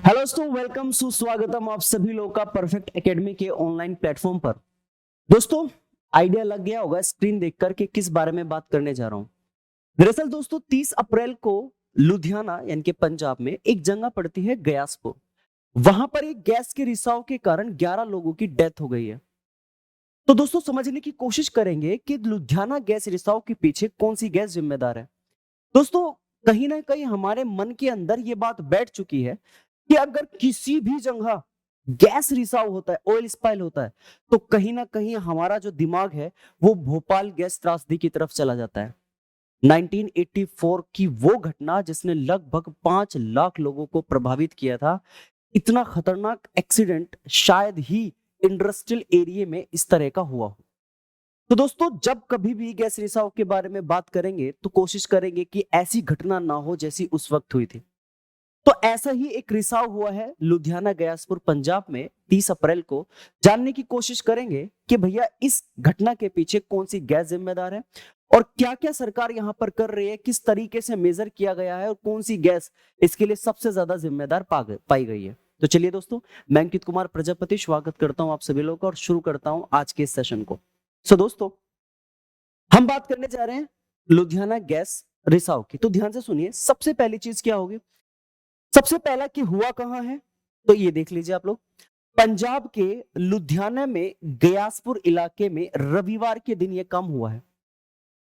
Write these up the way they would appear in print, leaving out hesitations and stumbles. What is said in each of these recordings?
Hello दोस्तों, welcome सुस्वागतम आप सभी लोगों का परफेक्ट एकेडमी के ऑनलाइन प्लेटफॉर्म पर। दोस्तों, आइडिया लग गया होगा स्क्रीन देखकर के किस बारे में बात करने जा रहा हूं। दरअसल दोस्तों, 30 अप्रैल को लुधियाना यानी कि पंजाब में एक जगह पड़ती है गयासपुर। वहां पर एक गैस के रिसाव के कारण 11 लोगों की डेथ हो गई है। तो दोस्तों, समझने की कोशिश करेंगे कि लुधियाना गैस रिसाव के पीछे कौन सी गैस जिम्मेदार है। दोस्तों, कहीं ना कहीं हमारे मन के अंदर यह बात बैठ चुकी है कि अगर किसी भी जगह गैस रिसाव होता है, ऑयल स्पाइल होता है, तो कहीं ना कहीं हमारा जो दिमाग है वो भोपाल गैस त्रासदी की तरफ चला जाता है। 1984 की वो घटना जिसने लगभग 5 लाख लोगों को प्रभावित किया था। इतना खतरनाक एक्सीडेंट शायद ही इंडस्ट्रियल एरिया में इस तरह का हुआ हो। तो दोस्तों, जब कभी भी गैस रिसाव के बारे में बात करेंगे तो कोशिश करेंगे कि ऐसी घटना ना हो जैसी उस वक्त हुई थी। तो ऐसा ही एक रिसाव हुआ है लुधियाना गयासपुर पंजाब में 30 अप्रैल को। जानने की कोशिश करेंगे कि भैया इस घटना के पीछे कौन सी गैस जिम्मेदार है और क्या क्या सरकार यहां पर कर रही है, किस तरीके से मेजर किया गया है और कौन सी गैस इसके लिए सबसे ज्यादा जिम्मेदार पाई गई है। तो चलिए दोस्तों, मैं अंकित कुमार प्रजापति स्वागत करता हूं आप सभी लोगों का और शुरू करता हूं आज के इस सेशन को। दोस्तों, हम बात करने जा रहे हैं लुधियाना गैस रिसाव की। तो ध्यान से सुनिए, सबसे पहली चीज क्या होगी। सबसे पहला कि हुआ कहां है, तो ये देख लीजिए आप लोग। पंजाब के लुधियाना में गयासपुर इलाके में रविवार के दिन यह काम हुआ है।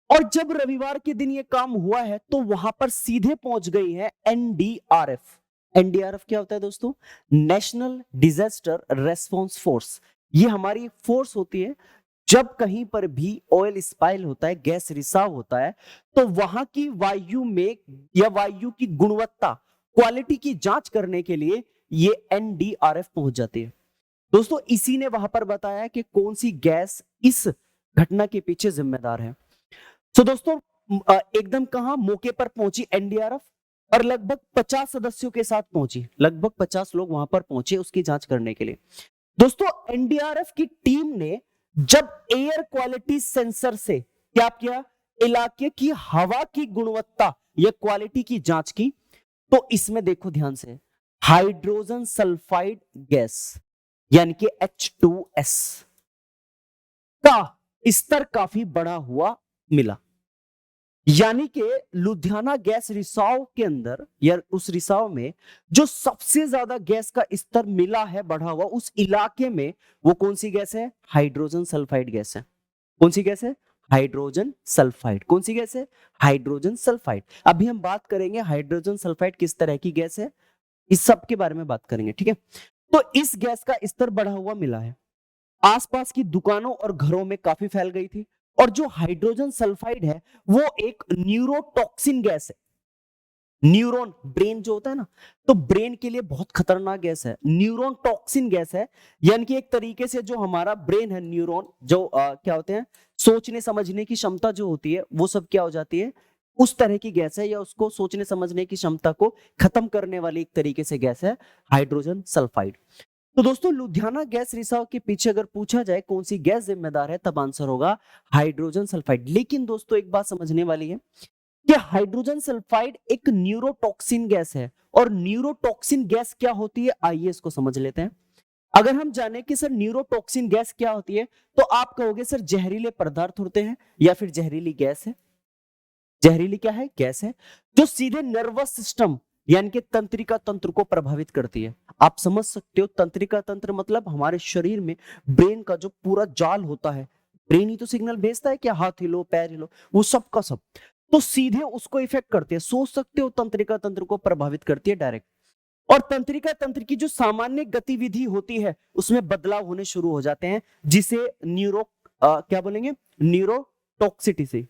और जब रविवार के दिन यह काम हुआ है तो वहां पर सीधे पहुंच गई है एनडीआरएफ। एनडीआरएफ क्या होता है दोस्तों? National disaster response force. ये हमारी फोर्स होती है जब कहीं पर भी ऑयल स्पाइल होता है, गैस रिसाव होता है, तो वहां की वायु में या वायु की गुणवत्ता, क्वालिटी की जांच करने के लिए ये एनडीआरएफ पहुंच जाती है। दोस्तों, इसी ने वहां पर बताया कि कौन सी गैस इस घटना के पीछे जिम्मेदार है। तो दोस्तों, एकदम कहां मौके पर पहुंची एनडीआरएफ और लगभग 50 सदस्यों के साथ पहुंची। लगभग 50 लोग वहां पर पहुंचे उसकी जांच करने के लिए। दोस्तों, एनडीआरएफ की टीम ने जब एयर क्वालिटी सेंसर से क्या किया, इलाके की हवा की गुणवत्ता या क्वालिटी की जांच की, तो इसमें देखो ध्यान से, हाइड्रोजन सल्फाइड गैस यानी कि H2S का स्तर काफी बड़ा हुआ मिला। यानी कि लुधियाना गैस रिसाव के अंदर या उस रिसाव में जो सबसे ज्यादा गैस का स्तर मिला है बढ़ा हुआ उस इलाके में, वो कौन सी गैस है? हाइड्रोजन सल्फाइड गैस है। कौन सी गैस है? Hydrogen sulphide. कौन सी गैस है? Hydrogen sulphide. अभी हम बात करेंगे हाइड्रोजन सल्फाइड किस तरह की गैस है, इस सब के बारे में बात करेंगे, ठीक है। तो इस गैस का स्तर बढ़ा हुआ मिला है, आसपास की दुकानों और घरों में काफी फैल गई थी। और जो हाइड्रोजन सल्फाइड है वो एक न्यूरोटॉक्सिन गैस है। न्यूरॉन, ब्रेन जो होता है ना, तो ब्रेन के लिए बहुत खतरनाक गैस है, न्यूरॉन टॉक्सिन गैस है। यानी कि एक तरीके से जो हमारा ब्रेन है, न्यूरॉन जो क्या होते हैं, सोचने समझने की क्षमता जो होती है वो सब क्या हो जाती है, उस तरह की गैस है, या उसको सोचने समझने की क्षमता को खत्म करने वाली एक तरीके से गैस है हाइड्रोजन सल्फाइड। तो दोस्तों, लुधियाना गैस रिसाव के पीछे अगर पूछा जाए कौन सी गैस जिम्मेदार है, तब आंसर होगा हाइड्रोजन सल्फाइड। लेकिन दोस्तों, एक बात समझने वाली है कि हाइड्रोजन सल्फाइड एक न्यूरोटॉक्सिन गैस है। और न्यूरोटॉक्सिन गैस क्या होती है, आइए इसको समझ लेते हैं। अगर हम जाने कि सर न्यूरोटॉक्सिन गैस क्या होती है, तो आप कहोगे सर जहरीले पदार्थ होते हैं या फिर जहरीली गैस है। जहरीली क्या है? गैस है जो सीधे नर्वस सिस्टम यानी कि तंत्रिका तंत्र को प्रभावित करती है। आप समझ सकते हो, तंत्रिका तंत्र मतलब हमारे शरीर में ब्रेन का जो पूरा जाल होता है, ब्रेन ही तो सिग्नल भेजता है कि हाथ हिलो पैर हिलो, वो सब का सब तो सीधे उसको इफेक्ट करते हैं। सोच सकते हो, तंत्रिका तंत्र को प्रभावित करती है डायरेक्ट। और तंत्रिका तंत्र की जो सामान्य गतिविधि होती है उसमें बदलाव होने शुरू हो जाते हैं, जिसे क्या बोलेंगे, न्यूरोटॉक्सिटी,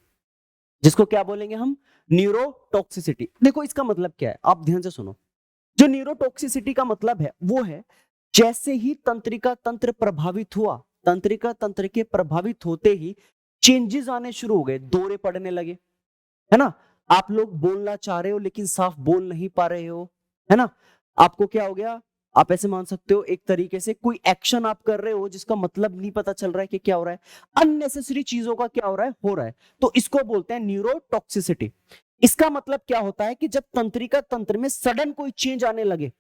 जिसको क्या बोलेंगे हम, न्यूरोटॉक्सिसिटी। देखो इसका मतलब क्या है, आप ध्यान से सुनो। जो न्यूरोटॉक्सिसिटी का मतलब है वो है जैसे ही तंत्रिका तंत्र प्रभावित हुआ, तंत्रिका तंत्र के प्रभावित होते ही चेंजेस आने शुरू हो गए, दौरे पड़ने लगे, है ना। आप लोग बोलना चाह रहे हो लेकिन साफ बोल नहीं पा रहे हो, है ना। आपको क्या हो गया, आप ऐसे मान सकते हो एक तरीके से कोई एक्शन आप कर रहे हो जिसका मतलब नहीं पता चल रहा है कि क्या हो रहा है, अननेसेसरी चीजों का क्या हो रहा है, तो इसको बोलते हैं न्यूरोटॉक्सिसिटी। इसका मतलब क्या होता है कि जब तंत्रिका तंत्र में सडन कोई चेंज आने लगे,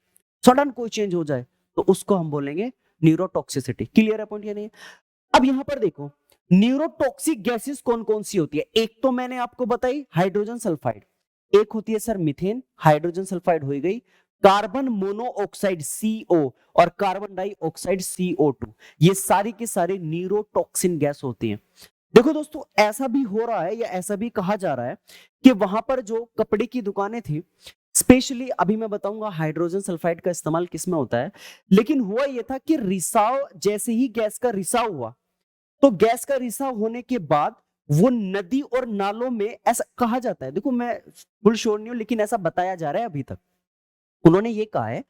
सडन कोई चेंज हो जाए तो उसको हम बोलेंगे न्यूरोटॉक्सिसिटी। क्लियर है पॉइंट या नहीं? अब यहां पर देखो न्यूरोटॉक्सिक गैसेस कौन कौन सी होती है। एक तो मैंने आपको बताई हाइड्रोजन सल्फाइड, एक होती है सर मीथेन, हाइड्रोजन सल्फाइड हो गई, कार्बन मोनोऑक्साइड CO और कार्बन डाइऑक्साइड CO2, ये सारी की सारी न्यूरोटॉक्सिन गैस होती हैं। देखो दोस्तों ऐसा भी हो रहा है या ऐसा भी कहा जा रहा है कि वहां पर जो कपड़े की दुकानें थी, स्पेशली अभी मैं बताऊंगा हाइड्रोजन सल्फाइड का इस्तेमाल किस में होता है, लेकिन हुआ यह था कि रिसाव, जैसे ही गैस का रिसाव हुआ तो गैस का रिसाव होने के बाद वो नदी और नालों में, ऐसा कहा जाता है, देखो मैं फुल श्योर नहीं हूं लेकिन ऐसा बताया जा रहा है अभी तक, उन्होंने ये कहा है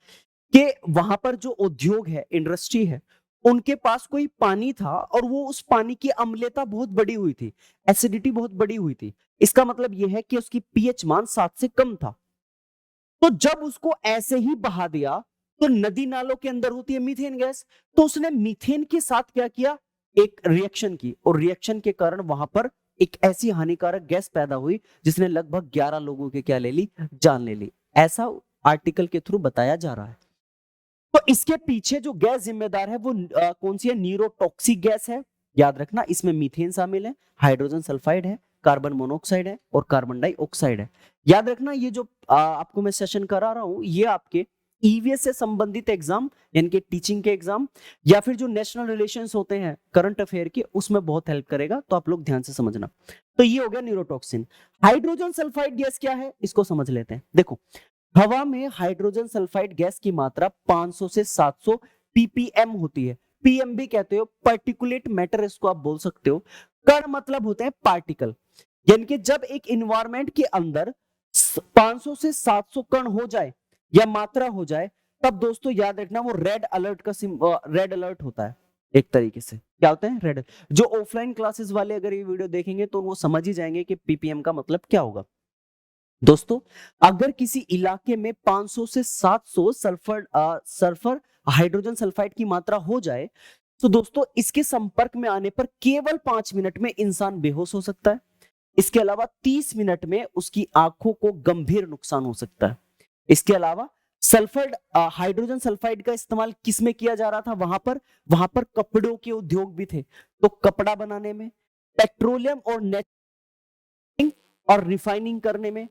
कि वहां पर जो उद्योग है, इंडस्ट्री है, उनके पास कोई पानी था और वो उस पानी की अम्लता बहुत बड़ी हुई थी, एसिडिटी बहुत बड़ी हुई थी। इसका मतलब यह है कि उसकी पीएच मान 7 से कम था। तो जब उसको ऐसे ही बहा दिया तो नदी नालों के अंदर होती है मीथेन गैस, तो उसने मीथेन के साथ क्या किया, एक रिएक्शन की, और रिएक्शन के कारण वहां पर एक ऐसी हानिकारक गैस पैदा हुई जिसने लगभग 11 लोगों के क्या ले ली, जान ले ली। ऐसा आर्टिकल के थ्रू बताया जा रहा है। तो इसके पीछे जो गैस जिम्मेदार है वो कौन सी है, न्यूरोटॉक्सिक गैस है। याद रखना इसमें मीथेन शामिल है, हाइड्रोजन सल्फाइड है, कार्बन मोनोऑक्साइड है और कार्बन डाइऑक्साइड है। याद रखना ये जो आपको मैं सेशन करा रहा हूं ये आपके ईवीएस से संबंधित एग्जाम, यानी कि टीचिंग के एग्जाम या फिर जो नेशनल रिलेशंस होते हैं करंट अफेयर के, उसमें बहुत हेल्प करेगा, तो आप लोग ध्यान से समझना। तो ये हो गया न्यूरोटॉक्सिन। हाइड्रोजन सल्फाइड गैस क्या है इसको समझ लेते हैं। देखो हवा में हाइड्रोजन सल्फाइड गैस की मात्रा 500 से 700 ppm होती है। पीएम भी कहते हो, पार्टिकुलेट मैटर इसको आप बोल सकते हो। कण मतलब होते हैं पार्टिकल, यानी कि जब एक इन्वायरमेंट के अंदर 500 से 700 कण हो जाए या मात्रा हो जाए, तब दोस्तों याद रखना वो रेड अलर्ट का रेड अलर्ट होता है। एक तरीके से क्या होता है, रेड। जो ऑफलाइन क्लासेस वाले अगर ये वीडियो देखेंगे तो वो समझ ही जाएंगे कि पीपीएम का मतलब क्या होगा। दोस्तों अगर किसी इलाके में 500 से 700 सल्फर हाइड्रोजन सल्फाइड की मात्रा हो जाए तो दोस्तों इसके संपर्क में आने पर केवल 5 मिनट में इंसान बेहोश हो सकता है। इसके अलावा 30 मिनट में उसकी आंखों को गंभीर नुकसान हो सकता है। इसके अलावा सल्फर हाइड्रोजन सल्फाइड का इस्तेमाल किस में किया जा रहा था, वहां पर कपड़ों के उद्योग भी थे, तो कपड़ा बनाने में, पेट्रोलियम और नेटिंग और रिफाइनिंग करने में।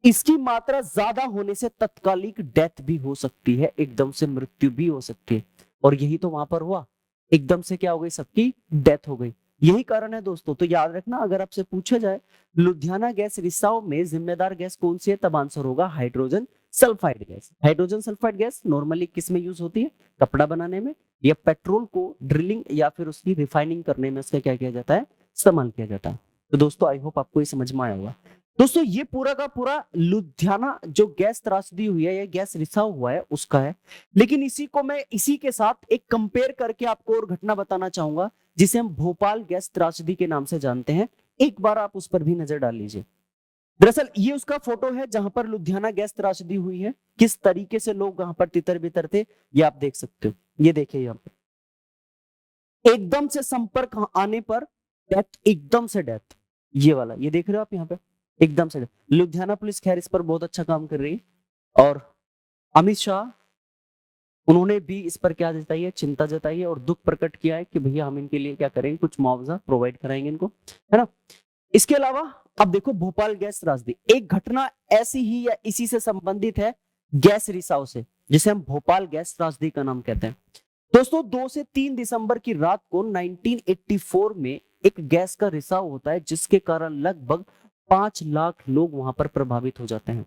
इसकी मात्रा ज्यादा होने से तत्कालिक डेथ भी हो सकती है, एकदम से मृत्यु भी हो सकती है, और यही तो वहां पर हुआ, एकदम से क्या हो गई, सबकी डेथ हो गई। यही कारण है दोस्तों। तो याद रखना अगर आपसे पूछा जाए लुधियाना गैस रिसाव में जिम्मेदार गैस कौन सी है, तब आंसर होगा hydrogen sulphide gas. Hydrogen sulphide gas normally किस में यूज होती है, कपड़ा बनाने में, या पेट्रोल को ड्रिलिंग या फिर उसकी रिफाइनिंग करने में उसका क्या किया जाता है, इस्तेमाल किया जाता है। तो दोस्तों आई होप आपको ये समझ में आया होगा। दोस्तों ये पूरा का पूरा लुधियाना जो गैस त्रासदी हुई है या गैस रिसाव हुआ है उसका है, लेकिन इसी को मैं इसी के साथ एक कंपेयर करके आपको और घटना बताना चाहूंगा जिसे हम भोपाल गैस त्रासदी के नाम से जानते हैं। एक बार आप उस पर भी नजर डाल लीजिए। दरअसल ये उसका फोटो है जहां पर लुधियाना गैस त्रासदी हुई है, किस तरीके से लोग वहां पर तितर बितर थे ये आप देख सकते हो। ये देखिए यहाँ पे एकदम से संपर्क आने पर डेथ, एकदम से डेथ, ये वाला ये देख रहे हो आप यहाँ पे, एकदम से। लुधियाना पुलिस खैर इस पर बहुत अच्छा काम कर रही है, और अमित शाह उन्होंने भी इस पर क्या जताई है, चिंता जताई है और दुख प्रकट किया है कि भैया हम इनके लिए क्या करेंगे, कुछ मुआवजा प्रोवाइड कराएंगे इनको, है ना। इसके अलावा अब देखो भोपाल गैस त्रासदी, एक घटना ऐसी ही या इसी से संबंधित है गैस रिसाव से, जिसे हम भोपाल गैस त्रासदी का नाम कहते हैं। दोस्तों 2 से 3 दिसंबर की रात को 1984 में एक गैस का रिसाव होता है जिसके कारण लगभग 5 लाख लोग वहां पर प्रभावित हो जाते हैं,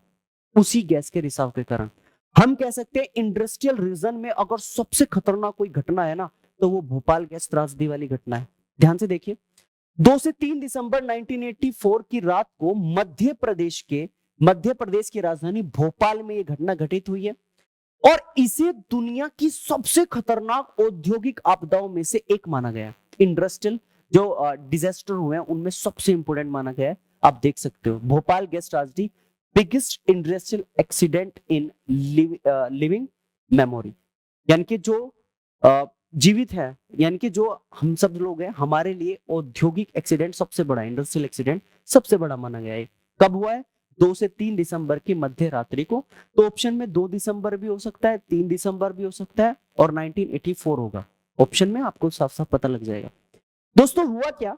उसी गैस के रिसाव के कारण। हम कह सकते हैं इंडस्ट्रियल रीजन में अगर सबसे खतरनाक कोई घटना है ना तो वो भोपाल गैस त्रासदी वाली घटना है। ध्यान से देखिए 2 से 3 दिसंबर 1984 की रात को मध्य प्रदेश की राजधानी भोपाल में यह घटना घटित हुई है, और इसे दुनिया की सबसे खतरनाक औद्योगिक आपदाओं में से एक माना गया। इंडस्ट्रियल जो डिजास्टर हुए हैं उनमें सबसे इंपोर्टेंट माना गया है। आप देख सकते हो Bhopal gas tragedy, biggest industrial accident in living memory, यानी कि जो जीवित है, यानी कि जो हम सब लोग हैं हमारे लिए औद्योगिक एक्सीडेंट सबसे बड़ा, इंडस्ट्रियल एक्सीडेंट सबसे बड़ा माना गया है। कब हुआ है, 2 से 3 दिसंबर की मध्य रात्रि को। तो ऑप्शन में 2 दिसंबर भी हो सकता है, 3 दिसंबर भी हो सकता है और 1984 होगा। ऑप्शन में आपको साफ साफ पता लग जाएगा। दोस्तों हुआ क्या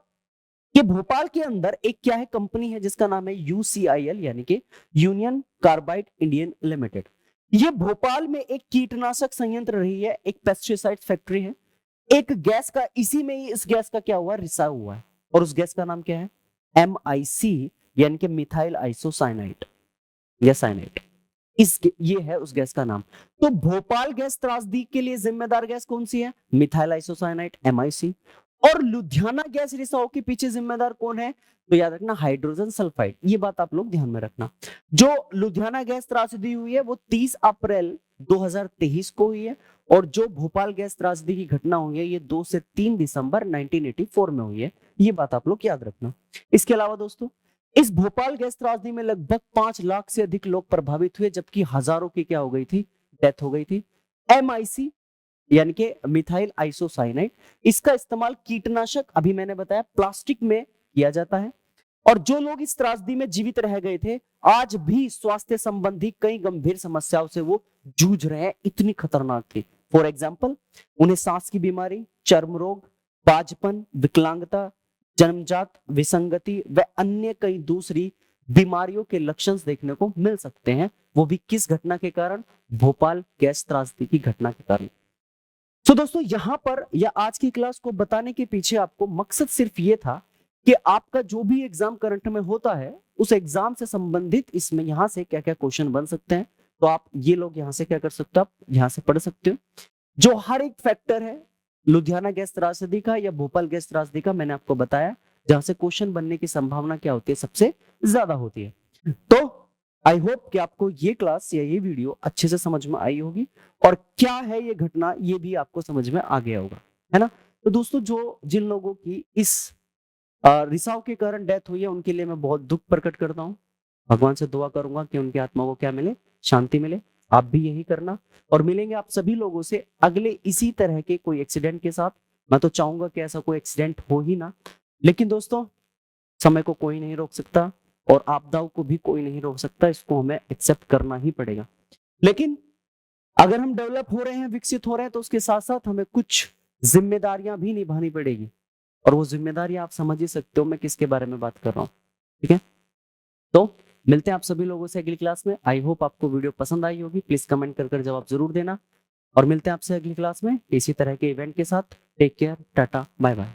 कि भोपाल के अंदर एक क्या है कंपनी है जिसका नाम है यूसीआईएल यानी कि यूनियन कार्बाइड इंडियन लिमिटेड। ये भोपाल में एक कीटनाशक संयंत्र रही है, एक पेस्टिसाइड फैक्ट्री है। एक गैस का इसी में ही इस गैस का क्या हुआ रिसाव हुआ है और उस गैस का नाम क्या है MIC यानी कि मिथाइल आइसोसाइनाइड या साइनाइड। ये है उस गैस का नाम। तो भोपाल गैस त्रासदी के लिए जिम्मेदार गैस कौन सी है मिथाइल आइसोसाइनाइड MIC। और लुधियाना गैस रिसाव के पीछे जिम्मेदार कौन है तो याद रखना हाइड्रोजन सल्फाइड। ये बात आप लोग ध्यान में रखना। जो लुधियाना गैस त्रासदी हुई है वो 30 अप्रैल 2023 को हुई है और जो भोपाल गैस त्रासदी की घटना हुई है ये 2 से 3 दिसंबर 1984 में हुई है। ये बात आप लोग याद रखना। इसके अलावा दोस्तों इस भोपाल गैस त्रासदी में लगभग 5 लाख से अधिक लोग प्रभावित हुए जबकि हजारों की क्या हो गई थी डेथ हो गई थी। MIC यानी कि मिथाइल आइसोसाइनाइड इसका इस्तेमाल कीटनाशक अभी मैंने बताया प्लास्टिक में किया जाता है और जो लोग इस त्रासदी में जीवित रह गए थे आज भी स्वास्थ्य संबंधी कई गंभीर समस्याओं से वो जूझ रहे हैं, इतनी खतरनाक थी। फॉर एग्जाम्पल उन्हें सांस की बीमारी, चर्म रोग, बाजपन, विकलांगता, जन्मजात विसंगति व अन्य कई दूसरी बीमारियों के लक्षण देखने को मिल सकते हैं। वो भी किस घटना के कारण भोपाल गैस त्रासदी की घटना के कारण। तो दोस्तों यहां पर या आज की क्लास को बताने के पीछे आपको मकसद सिर्फ ये था कि आपका जो भी एग्जाम करंट में होता है उस एग्जाम से संबंधित इसमें यहां से क्या क्या क्वेश्चन बन सकते हैं। तो आप ये लोग यहां से क्या कर सकते हो आप यहां से पढ़ सकते हो। जो हर एक फैक्टर है लुधियाना गैस त्रासदी का या भोपाल गैस त्रासदी का मैंने आपको बताया जहां से क्वेश्चन बनने की संभावना क्या होती है सबसे ज्यादा होती है। तो आई होप कि आपको ये क्लास या ये वीडियो अच्छे से समझ में आई होगी और क्या है ये घटना ये भी आपको समझ में आ गया होगा, है ना। तो दोस्तों जो जिन लोगों की इस रिसाव के कारण डेथ हुई है उनके लिए मैं बहुत दुख प्रकट करता हूँ। भगवान से दुआ करूंगा कि उनकी आत्मा को क्या मिले शांति मिले। आप भी यही करना और मिलेंगे आप सभी लोगों से अगले इसी तरह के कोई एक्सीडेंट के साथ। मैं तो चाहूंगा कि ऐसा कोई एक्सीडेंट हो ही ना, लेकिन दोस्तों समय को कोई नहीं रोक सकता और आपदाओं को भी कोई नहीं रोक सकता, इसको हमें एक्सेप्ट करना ही पड़ेगा। लेकिन अगर हम डेवलप हो रहे हैं विकसित हो रहे हैं तो उसके साथ साथ हमें कुछ जिम्मेदारियां भी निभानी पड़ेगी और वो जिम्मेदारियां आप समझ ही सकते हो मैं किसके बारे में बात कर रहा हूं। ठीक है तो मिलते हैं आप सभी लोगों से अगली क्लास में। आई होप आपको वीडियो पसंद आई होगी। प्लीज कमेंट कर जवाब जरूर देना और मिलते हैं आपसे अगली क्लास में इसी तरह के इवेंट के साथ। Take care, tata, bye bye.